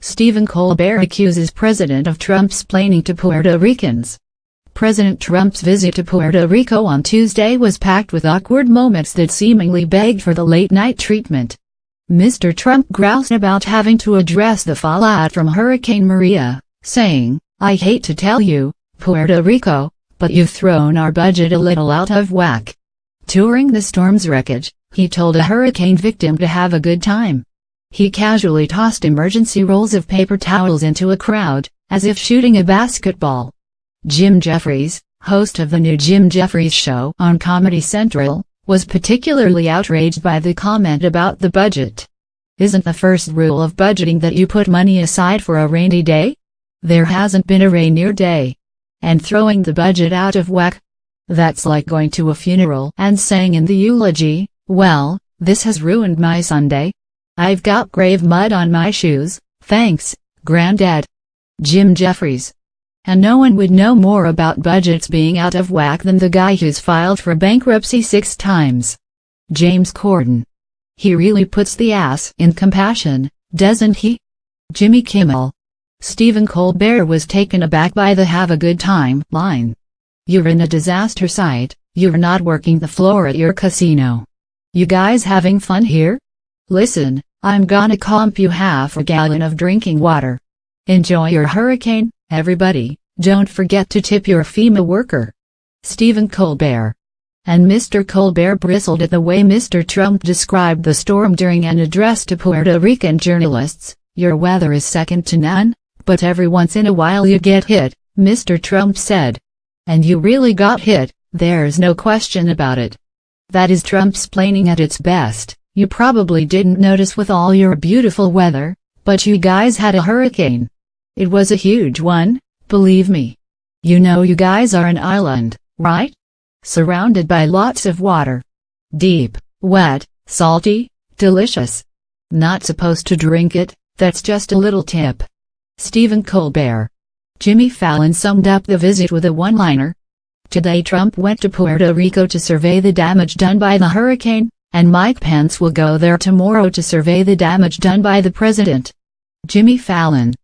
Stephen Colbert accuses President of Trump-splaining to Puerto Ricans. President Trump's visit to Puerto Rico on Tuesday was packed with awkward moments that seemingly begged for the late-night treatment. Mr. Trump groused about having to address the fallout from Hurricane Maria, saying, "I hate to tell you, Puerto Rico, but you've thrown our budget a little out of whack." Touring the storm's wreckage, he told a hurricane victim to have a good time. He casually tossed emergency rolls of paper towels into a crowd, as if shooting a basketball. Jim Jeffries, host of the new Jim Jeffries Show on Comedy Central, was particularly outraged by the comment about the budget. "Isn't the first rule of budgeting that you put money aside for a rainy day? There hasn't been a rainier day. And throwing the budget out of whack? That's like going to a funeral and saying in the eulogy, 'Well, this has ruined my Sunday. I've got grave mud on my shoes, thanks, Granddad.'" Jim Jeffries. And no one would know more about budgets being out of whack than the guy who's filed for bankruptcy 6 times. James Corden. He really puts the ass in compassion, doesn't he? Jimmy Kimmel. Stephen Colbert was taken aback by the "have a good time" line. "You're in a disaster site, you're not working the floor at your casino. You guys having fun here? Listen, I'm gonna comp you half a gallon of drinking water. Enjoy your hurricane, everybody. Don't forget to tip your FEMA worker." Stephen Colbert. And Mr. Colbert bristled at the way Mr. Trump described the storm during an address to Puerto Rican journalists. "Your weather is second to none, but every once in a while you get hit," Mr. Trump said. "And you really got hit, there's no question about it. That is Trump-splaining at its best. You probably didn't notice with all your beautiful weather, but you guys had a hurricane. It was a huge one, believe me. You know you guys are an island, right? Surrounded by lots of water. Deep, wet, salty, delicious. Not supposed to drink it, that's just a little tip." Stephen Colbert. Jimmy Fallon summed up the visit with a one-liner. "Today Trump went to Puerto Rico to survey the damage done by the hurricane, and Mike Pence will go there tomorrow to survey the damage done by the president." Jimmy Fallon.